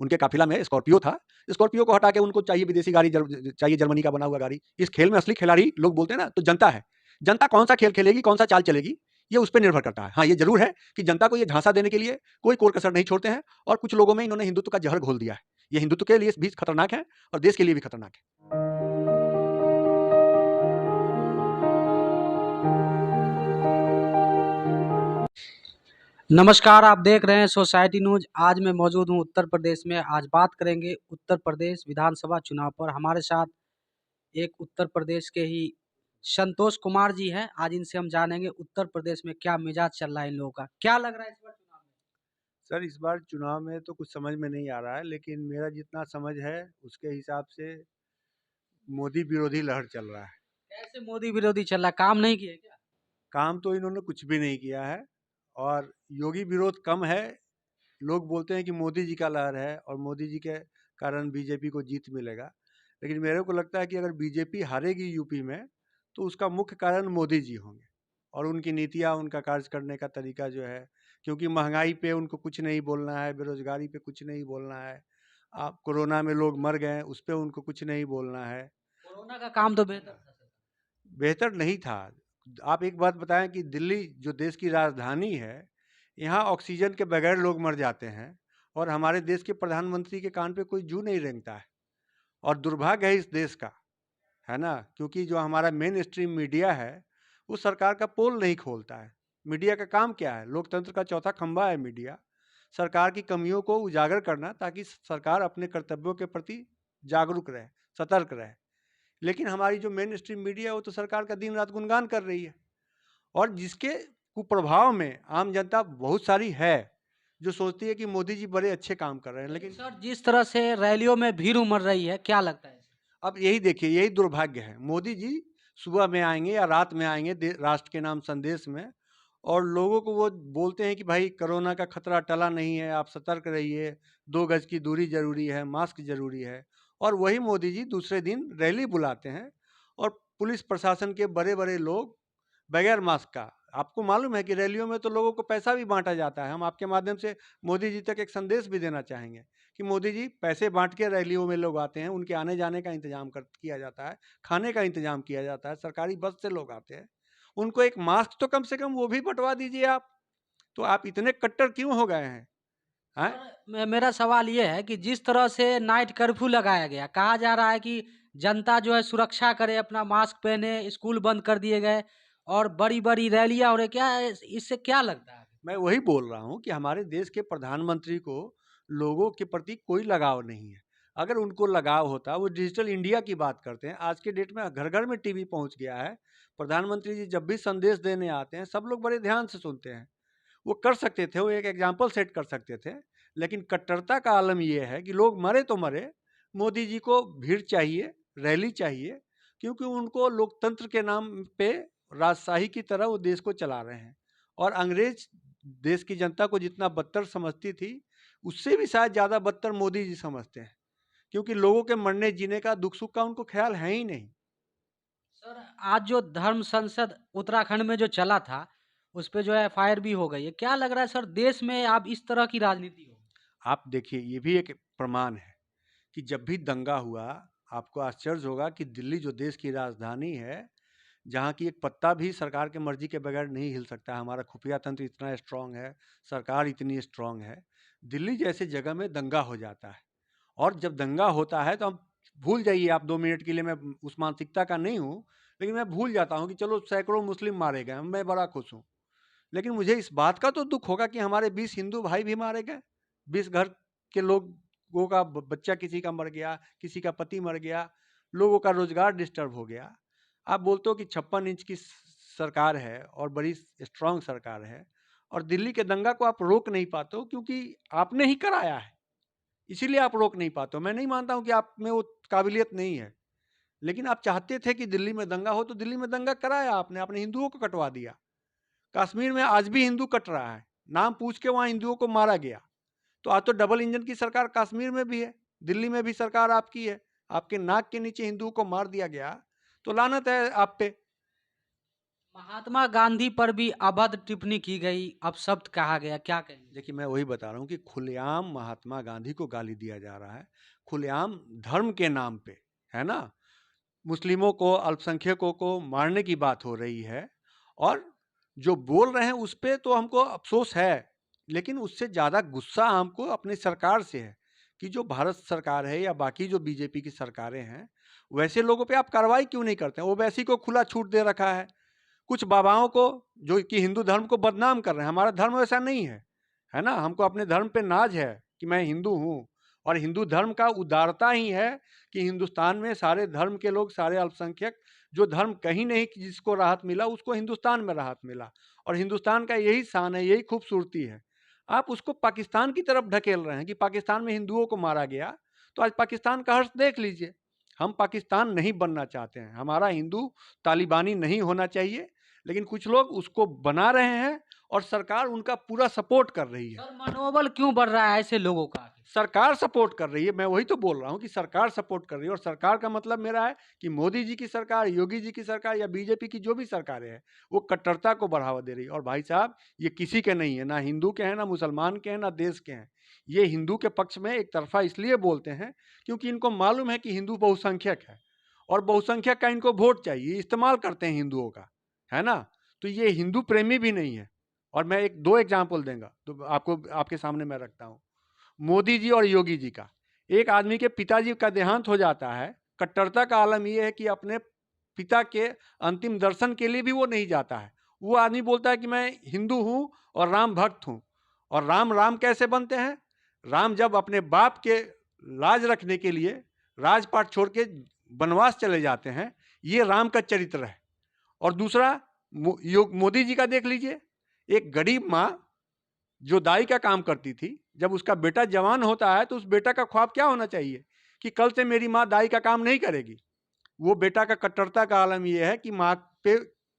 उनके काफिला में स्कॉर्पियो था, स्कॉर्पियो को हटा के उनको चाहिए विदेशी गाड़ी, चाहिए जर्मनी का बना हुआ गाड़ी। इस खेल में असली खिलाड़ी लोग बोलते हैं ना, तो जनता है। जनता कौन सा खेल खेलेगी, कौन सा चाल चलेगी, ये उस पर निर्भर करता है। हाँ, ये जरूर है कि जनता को ये झांसा देने के लिए कोई कोर कसर नहीं छोड़ते हैं, और कुछ लोगों में इन्होंने हिंदुत्व का जहर घोल दिया है। ये हिंदुत्व के लिए भी खतरनाक है और देश के लिए भी खतरनाक है। नमस्कार, आप देख रहे हैं सोसाइटी न्यूज। आज मैं मौजूद हूं उत्तर प्रदेश में। आज बात करेंगे उत्तर प्रदेश विधानसभा चुनाव पर। हमारे साथ एक उत्तर प्रदेश के ही संतोष कुमार जी हैं। आज इनसे हम जानेंगे उत्तर प्रदेश में क्या मिजाज चल रहा है इन लोगों का। क्या लग रहा है इस बार चुनाव में? सर, इस बार चुनाव में तो कुछ समझ में नहीं आ रहा है, लेकिन मेरा जितना समझ है उसके हिसाब से मोदी विरोधी लहर चल रहा है। कैसे मोदी विरोधी चल रहा है? काम नहीं किए क्या? काम तो इन्होंने कुछ भी नहीं किया है, और योगी विरोध कम है। लोग बोलते हैं कि मोदी जी का लहर है और मोदी जी के कारण बीजेपी को जीत मिलेगा, लेकिन मेरे को लगता है कि अगर बीजेपी हारेगी यूपी में, तो उसका मुख्य कारण मोदी जी होंगे, और उनकी नीतियाँ, उनका कार्य करने का तरीका जो है। क्योंकि महंगाई पे उनको कुछ नहीं बोलना है, बेरोजगारी पे कुछ नहीं बोलना है, आप कोरोना में लोग मर गए उस पर उनको कुछ नहीं बोलना है। कोरोना का काम तो बेहतर था सर। बेहतर नहीं था। आप एक बात बताएं कि दिल्ली जो देश की राजधानी है, यहाँ ऑक्सीजन के बगैर लोग मर जाते हैं, और हमारे देश के प्रधानमंत्री के कान पे कोई जू नहीं रेंगता है। और दुर्भाग्य है इस देश का, है ना, क्योंकि जो हमारा मेन स्ट्रीम मीडिया है वो सरकार का पोल नहीं खोलता है। मीडिया का काम क्या है? लोकतंत्र का चौथा खंभा है मीडिया। सरकार की कमियों को उजागर करना, ताकि सरकार अपने कर्तव्यों के प्रति जागरूक रहे, सतर्क रहे। लेकिन हमारी जो मेन स्ट्रीम मीडिया है वो तो सरकार का दिन रात गुणगान कर रही है, और जिसके कुप्रभाव में आम जनता बहुत सारी है जो सोचती है कि मोदी जी बड़े अच्छे काम कर रहे हैं। लेकिन लेकिन सर, जिस तरह से रैलियों में भीड़ उमड़ रही है, क्या लगता है? अब यही देखिए, यही दुर्भाग्य है। मोदी जी सुबह में आएंगे या रात में आएंगे राष्ट्र के नाम संदेश में, और लोगों को वो बोलते हैं कि भाई कोरोना का खतरा टला नहीं है, आप सतर्क रहिए, 2 गज की दूरी जरूरी है, मास्क जरूरी है। और वही मोदी जी दूसरे दिन रैली बुलाते हैं, और पुलिस प्रशासन के बड़े बड़े लोग बगैर मास्क का। आपको मालूम है कि रैलियों में तो लोगों को पैसा भी बांटा जाता है। हम आपके माध्यम से मोदी जी तक एक संदेश भी देना चाहेंगे कि मोदी जी, पैसे बांट के रैलियों में लोग आते हैं, उनके आने जाने का इंतजाम किया जाता है, खाने का इंतजाम किया जाता है, सरकारी बस से लोग आते हैं, उनको एक मास्क तो कम से कम वो भी बंटवा दीजिए आप। तो आप इतने कट्टर क्यों हो गए हैं? हैं? सर, मेरा सवाल ये है कि जिस तरह से नाइट कर्फ्यू लगाया गया, कहा जा रहा है कि जनता जो है सुरक्षा करे, अपना मास्क पहने, स्कूल बंद कर दिए गए और बड़ी-बड़ी रैलियां हो रही, क्या इससे क्या लगता है? मैं वही बोल रहा हूँ कि हमारे देश के प्रधानमंत्री को लोगों के प्रति कोई लगाव नहीं है। अगर उनको लगाव होता, वो डिजिटल इंडिया की बात करते हैं। आज के डेट में घर घर में टीवी पहुंच गया है। प्रधानमंत्री जी जब भी संदेश देने आते हैं, सब लोग बड़े ध्यान से सुनते हैं। वो कर सकते थे, वो एक एग्जाम्पल सेट कर सकते थे। लेकिन कट्टरता का आलम यह है कि लोग मरे तो मरे, मोदी जी को भीड़ चाहिए, रैली चाहिए, क्योंकि उनको लोकतंत्र के नाम पे राजशाही की तरह वो देश को चला रहे हैं। और अंग्रेज देश की जनता को जितना बदतर समझती थी, उससे भी शायद ज़्यादा बदतर मोदी जी समझते हैं, क्योंकि लोगों के मरने जीने का, दुख सुख का उनको ख्याल है ही नहीं। सर, आज जो धर्म संसद उत्तराखंड में जो चला था, उस पे जो है एफआईआर भी हो गई है। क्या लग रहा है सर, देश में अब इस तरह की राजनीति हो? आप देखिए, ये भी एक प्रमाण है कि जब भी दंगा हुआ, आपको आश्चर्य होगा कि दिल्ली जो देश की राजधानी है, जहाँ की एक पत्ता भी सरकार के मर्जी के बगैर नहीं हिल सकता, हमारा खुफिया तंत्र इतना स्ट्रांग है, सरकार इतनी स्ट्रांग है, दिल्ली जैसे जगह में दंगा हो जाता है। और जब दंगा होता है तो हम, भूल जाइए आप 2 मिनट के लिए, मैं उस मानसिकता का नहीं हूँ, लेकिन मैं भूल जाता हूँ कि चलो सैकड़ों मुस्लिम मारे गए, मैं बड़ा खुश हूँ। लेकिन मुझे इस बात का तो दुख होगा कि हमारे 20 हिंदू भाई भी मारे गए। 20 घर के लोगों का बच्चा, किसी का मर गया, किसी का पति मर गया, लोगों का रोजगार डिस्टर्ब हो गया। आप बोलते हो कि 56 इंच की सरकार है और बड़ी स्ट्रांग सरकार है, और दिल्ली के दंगा को आप रोक नहीं पाते हो, क्योंकि आपने ही कराया है, इसीलिए आप रोक नहीं पाते हो। मैं नहीं मानता हूँ कि आप में वो काबिलियत नहीं है, लेकिन आप चाहते थे कि दिल्ली में दंगा हो, तो दिल्ली में दंगा कराया आपने, अपने हिंदुओं को कटवा दिया। कश्मीर में आज भी हिंदू कट रहा है, नाम पूछ के वहाँ हिंदुओं को मारा गया। तो आज तो डबल इंजन की सरकार कश्मीर में भी है, दिल्ली में भी सरकार आपकी है, आपके नाक के नीचे हिंदुओं को मार दिया गया, तो लानत है आप पे। महात्मा गांधी पर भी अभद्र टिप्पणी की गई, अपशब्द कहा गया, क्या कहेंगे? देखिए, मैं वही बता रहा हूँ कि खुलेआम महात्मा गांधी को गाली दिया जा रहा है, खुलेआम धर्म के नाम पे, है ना? मुस्लिमों को, अल्पसंख्यकों को मारने की बात हो रही है, और जो बोल रहे हैं उस पे तो हमको अफ़सोस है, लेकिन उससे ज़्यादा गुस्सा हमको अपनी सरकार से है कि जो भारत सरकार है या बाकी जो बीजेपी की सरकारें हैं, वैसे लोगों पे आप कार्रवाई क्यों नहीं करते हैं? ओवैसी को खुला छूट दे रखा है। कुछ बाबाओं को जो कि हिंदू धर्म को बदनाम कर रहे हैं, हमारा धर्म वैसा नहीं है, है ना? हमको अपने धर्म पे नाज है कि मैं हिंदू हूँ, और हिंदू धर्म का उदारता ही है कि हिंदुस्तान में सारे धर्म के लोग, सारे अल्पसंख्यक, जो धर्म कहीं नहीं कि जिसको राहत मिला, उसको हिंदुस्तान में राहत मिला, और हिंदुस्तान का यही शान है, यही खूबसूरती है। आप उसको पाकिस्तान की तरफ ढकेल रहे हैं कि पाकिस्तान में हिंदुओं को मारा गया, तो आज पाकिस्तान का हर्ष देख लीजिए। हम पाकिस्तान नहीं बनना चाहते हैं, हमारा हिंदू तालिबानी नहीं होना चाहिए, लेकिन कुछ लोग उसको बना रहे हैं और सरकार उनका पूरा सपोर्ट कर रही है। सर, मनोबल क्यों बढ़ रहा है ऐसे लोगों का? सरकार सपोर्ट कर रही है, मैं वही तो बोल रहा हूँ कि सरकार सपोर्ट कर रही है, और सरकार का मतलब मेरा है कि मोदी जी की सरकार, योगी जी की सरकार या बीजेपी की जो भी सरकारें हैं, वो कट्टरता को बढ़ावा दे रही है। और भाई साहब, ये किसी के नहीं है, ना हिंदू के हैं, ना मुसलमान के हैं, ना देश के हैं। ये हिंदू के पक्ष में एक तरफा इसलिए बोलते हैं क्योंकि इनको मालूम है कि हिंदू बहुसंख्यक है, और बहुसंख्यक का इनको वोट चाहिए, इस्तेमाल करते हैं हिंदुओं का, है ना? तो ये हिंदू प्रेमी भी नहीं है। और मैं एक दो एग्जाम्पल देंगे तो आपको, आपके सामने मैं रखता हूँ। मोदी जी और योगी जी का, एक आदमी के पिताजी का देहांत हो जाता है, कट्टरता का आलम ये है कि अपने पिता के अंतिम दर्शन के लिए भी वो नहीं जाता है। वो आदमी बोलता है कि मैं हिंदू हूँ और राम भक्त हूँ। और राम राम कैसे बनते हैं? राम जब अपने बाप के लाज रखने के लिए राजपाट छोड़ के वनवास चले जाते हैं, ये राम का चरित्र है। और दूसरा, मोदी जी का देख लीजिए, एक गरीब माँ जो दाई का काम करती थी, जब उसका बेटा जवान होता है तो उस बेटा का ख्वाब क्या होना चाहिए कि कल से मेरी माँ दाई का काम नहीं करेगी। वो बेटा का कट्टरता का आलम ये है कि माँ पे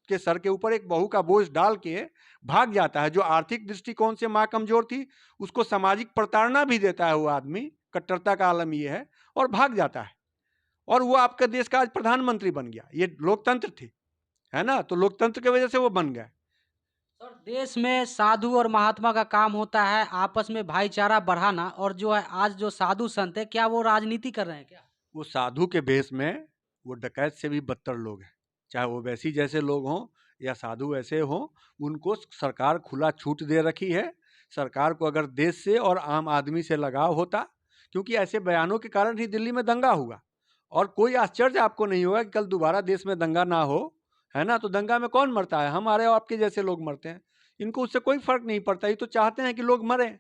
के सर के ऊपर एक बहू का बोझ डाल के भाग जाता है। जो आर्थिक दृष्टिकोण से माँ कमजोर थी, उसको सामाजिक प्रताड़ना भी देता है वो आदमी, कट्टरता का आलम ये है, और भाग जाता है। और वो आपका देश का आज प्रधानमंत्री बन गया। ये लोकतंत्र थी, है ना? तो लोकतंत्र की वजह से वो बन गए। सर, देश में साधु और महात्मा का काम होता है आपस में भाईचारा बढ़ाना, और जो है आज जो साधु संत है, क्या वो राजनीति कर रहे हैं क्या? वो साधु के भेष में वो डकैत से भी बदतर लोग हैं, चाहे वो वैसी जैसे लोग हों या साधु ऐसे हों, उनको सरकार खुला छूट दे रखी है। सरकार को अगर देश से और आम आदमी से लगाव होता, क्योंकि ऐसे बयानों के कारण ही दिल्ली में दंगा हुआ, और कोई आश्चर्य आपको नहीं होगा कि कल दोबारा देश में दंगा ना हो, है ना? तो दंगा में कौन मरता है? हमारे और आपके जैसे लोग मरते हैं। इनको उससे कोई फर्क नहीं पड़ता, ये तो चाहते हैं कि लोग मरें,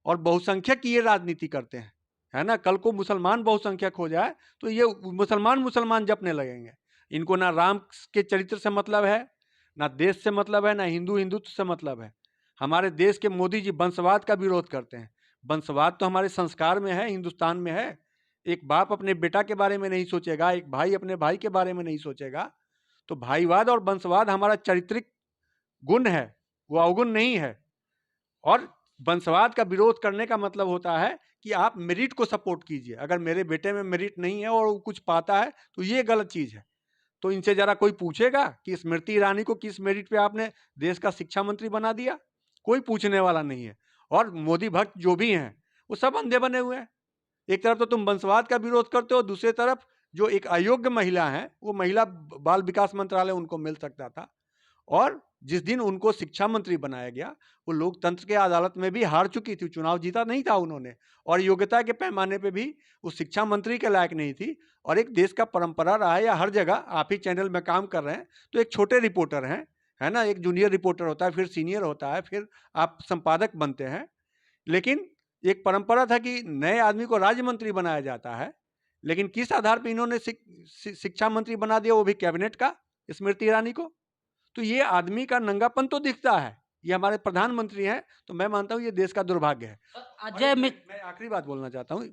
और बहुसंख्यक की ये राजनीति करते हैं, है ना? कल को मुसलमान बहुसंख्यक हो जाए तो ये मुसलमान मुसलमान जपने लगेंगे। इनको ना राम के चरित्र से मतलब है, ना देश से मतलब है, ना हिंदू हिंदुत्व से मतलब है। हमारे देश के मोदी जी वंशवाद का विरोध करते हैं। वंशवाद तो हमारे संस्कार में है, हिंदुस्तान में है। एक बाप अपने बेटा के बारे में नहीं सोचेगा, एक भाई अपने भाई के बारे में नहीं सोचेगा। तो भाईवाद और वंशवाद हमारा चारित्रिक गुण है, वो अवगुण नहीं है। और वंशवाद का विरोध करने का मतलब होता है कि आप मेरिट को सपोर्ट कीजिए। अगर मेरे बेटे में मेरिट नहीं है और वो कुछ पाता है तो ये गलत चीज़ है। तो इनसे ज़रा कोई पूछेगा कि स्मृति ईरानी को किस मेरिट पे आपने देश का शिक्षा मंत्री बना दिया? कोई पूछने वाला नहीं है। और मोदी भक्त जो भी हैं, वो सब अंधे बने हुए हैं। एक तरफ तो तुम वंशवाद का विरोध करते हो, दूसरी तरफ जो एक अयोग्य महिला है, वो महिला बाल विकास मंत्रालय उनको मिल सकता था। और जिस दिन उनको शिक्षा मंत्री बनाया गया, वो लोकतंत्र के अदालत में भी हार चुकी थी, चुनाव जीता नहीं था उन्होंने, और योग्यता के पैमाने पे भी वो शिक्षा मंत्री के लायक नहीं थी। और एक देश का परंपरा रहा है, या हर जगह आप ही चैनल में काम कर रहे हैं तो एक छोटे रिपोर्टर हैं, है ना? एक जूनियर रिपोर्टर होता है, फिर सीनियर होता है, फिर आप संपादक बनते हैं। लेकिन एक परंपरा था कि नए आदमी को राज्य मंत्री बनाया जाता है, लेकिन किस आधार पर इन्होंने शिक्षा मंत्री बना दिया, वो भी कैबिनेट का, स्मृति ईरानी को? तो ये आदमी का नंगापन तो दिखता है। ये हमारे प्रधानमंत्री हैं, तो मैं मानता हूँ ये देश का दुर्भाग्य है। अजय मैं आखिरी बात बोलना चाहता हूँ,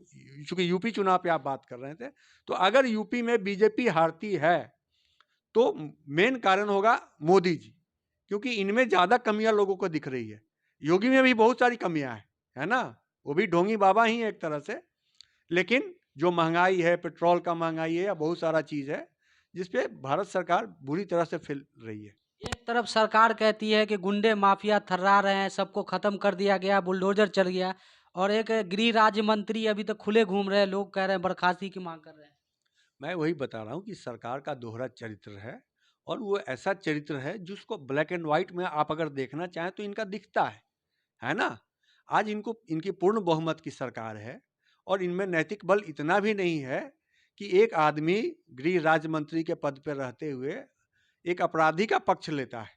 चूंकि यूपी चुनाव पे आप बात कर रहे थे, तो अगर यूपी में बीजेपी हारती है तो मेन कारण होगा मोदी जी, क्योंकि इनमें ज्यादा कमियां लोगों को दिख रही है। योगी में भी बहुत सारी कमियां हैं, है ना? वो भी ढोंगी बाबा ही है एक तरह से। लेकिन जो महंगाई है, पेट्रोल का महंगाई है, या बहुत सारा चीज है जिसपे भारत सरकार बुरी तरह से फैल रही है। एक तरफ सरकार कहती है कि गुंडे माफिया थर्रा रहे हैं, सबको खत्म कर दिया गया, बुलडोजर चल गया, और एक गृह राज्य मंत्री अभी तक खुले घूम रहे हैं, लोग कह रहे हैं बर्खास्ती की मांग कर रहे हैं। मैं वही बता रहा हूँ कि सरकार का दोहरा चरित्र है, और वो ऐसा चरित्र है जिसको ब्लैक एंड व्हाइट में आप अगर देखना चाहें तो इनका दिखता है ना? आज इनको इनकी पूर्ण बहुमत की सरकार है, और इनमें नैतिक बल इतना भी नहीं है कि एक आदमी गृह राज्य मंत्री के पद पर रहते हुए एक अपराधी का पक्ष लेता है।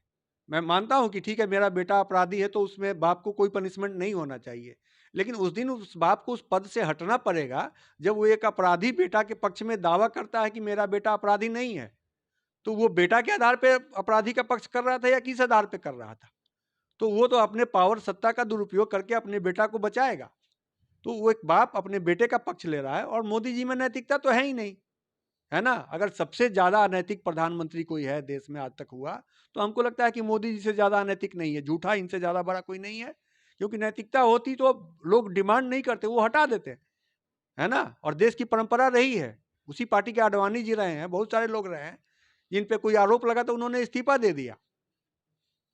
मैं मानता हूँ कि ठीक है, मेरा बेटा अपराधी है तो उसमें बाप को कोई पनिशमेंट नहीं होना चाहिए, लेकिन उस दिन उस बाप को उस पद से हटना पड़ेगा जब वो एक अपराधी बेटा के पक्ष में दावा करता है कि मेरा बेटा अपराधी नहीं है। तो वो बेटा के आधार पे अपराधी का पक्ष कर रहा था या किस आधार पे कर रहा था? तो वो तो अपने पावर सत्ता का दुरुपयोग करके अपने बेटा को बचाएगा। तो वो एक बाप अपने बेटे का पक्ष ले रहा है, और मोदी जी में नैतिकता तो है ही नहीं, है ना? अगर सबसे ज़्यादा अनैतिक प्रधानमंत्री कोई है देश में आज तक हुआ, तो हमको लगता है कि मोदी जी से ज़्यादा अनैतिक नहीं है, झूठा इनसे ज़्यादा बड़ा कोई नहीं है। क्योंकि नैतिकता होती तो लोग डिमांड नहीं करते, वो हटा देते, है ना? और देश की परंपरा रही है, उसी पार्टी के आडवाणी जी रहे हैं, बहुत सारे लोग रहे हैं, जिन पे कोई आरोप लगा तो उन्होंने इस्तीफा दे दिया।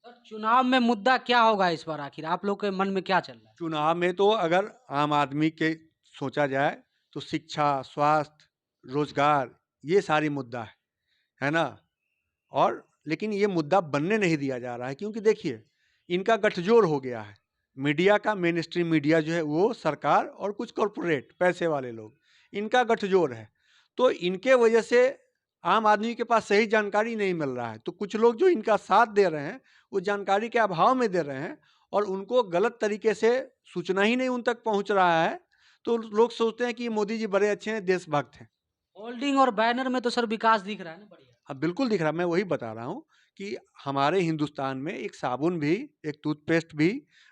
सर, चुनाव में मुद्दा क्या होगा इस बार, आखिर आप लोग के मन में क्या चल रहा है? चुनाव में तो अगर आम आदमी के सोचा जाए तो शिक्षा, स्वास्थ्य, रोजगार, ये सारी मुद्दा है ना? और लेकिन ये मुद्दा बनने नहीं दिया जा रहा है, क्योंकि देखिए इनका गठजोड़ हो गया है। मीडिया का, मेन स्ट्रीम मीडिया जो है वो, सरकार और कुछ कॉरपोरेट पैसे वाले लोग, इनका गठजोड़ है। तो इनके वजह से आम आदमी के पास सही जानकारी नहीं मिल रहा है, तो कुछ लोग जो इनका साथ दे रहे हैं वो जानकारी के अभाव में दे रहे हैं, और उनको गलत तरीके से सूचना ही नहीं उन तक पहुंच रहा है। तो लोग सोचते हैं कि मोदी जी बड़े अच्छे हैं, देशभक्त हैं। होल्डिंग और बैनर में तो सर विकास दिख रहा है ना, बढ़िया। हाँ, बिल्कुल दिख रहा है। मैं वही बता रहा हूँ कि हमारे हिंदुस्तान में एक साबुन भी, एक टूथपेस्ट भी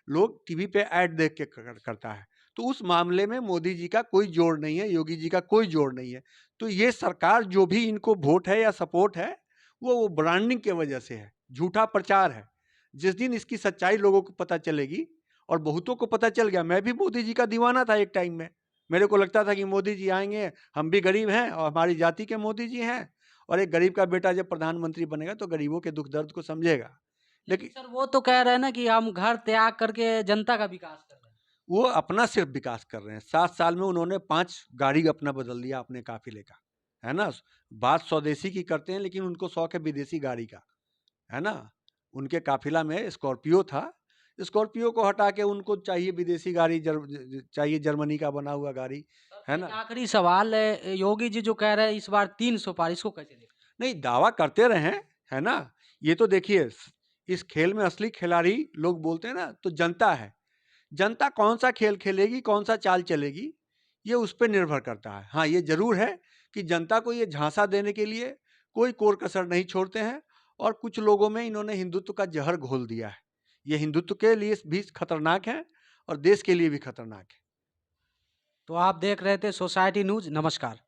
लोग टीवी पे ऐड देख के करता है। तो उस मामले में मोदी जी का कोई जोड़ नहीं है, योगी जी का कोई जोड़ नहीं है। तो ये सरकार जो भी इनको वोट है या सपोर्ट है, वो ब्रांडिंग के वजह से है, झूठा प्रचार है। जिस दिन इसकी सच्चाई लोगों को पता चलेगी, और बहुतों को पता चल गया, मैं भी मोदी जी का दीवाना था एक टाइम में। मेरे को लगता था कि मोदी जी आएंगे, हम भी गरीब हैं और हमारी जाति के मोदी जी हैं, और एक गरीब का बेटा जब प्रधानमंत्री बनेगा तो गरीबों के दुख दर्द को समझेगा। लेकिन लेकिन सर वो तो कह रहे हैं ना कि हम घर त्याग करके जनता का विकास कर रहे हैं। वो अपना सिर्फ विकास कर रहे हैं। 7 साल में उन्होंने 5 गाड़ी अपना बदल दिया अपने काफिले का, है ना? बात स्वदेशी की करते हैं, लेकिन उनको शौक है विदेशी गाड़ी का, है ना? उनके काफिला में स्कॉर्पियो था, स्कॉर्पियो को हटा के उनको चाहिए विदेशी गाड़ी, चाहिए जर्मनी का बना हुआ गाड़ी, सर, है एक ना? आखिरी सवाल है, योगी जी जो कह रहे हैं इस बार 300 पार, इसको कैसे देखते हैं? नहीं, दावा करते रहे, है ना? ये तो देखिए, इस खेल में असली खिलाड़ी लोग बोलते हैं ना, तो जनता है। जनता कौन सा खेल खेलेगी, कौन सा चाल चलेगी, ये उस पे निर्भर करता है। हाँ, ये ज़रूर है कि जनता को ये झांसा देने के लिए कोई कोर कसर नहीं छोड़ते हैं, और कुछ लोगों में इन्होंने हिंदुत्व का ज़हर घोल दिया है। ये हिंदुत्व के लिए भी खतरनाक है, और देश के लिए भी खतरनाक है। तो आप देख रहे थे सोसाइटी न्यूज, नमस्कार।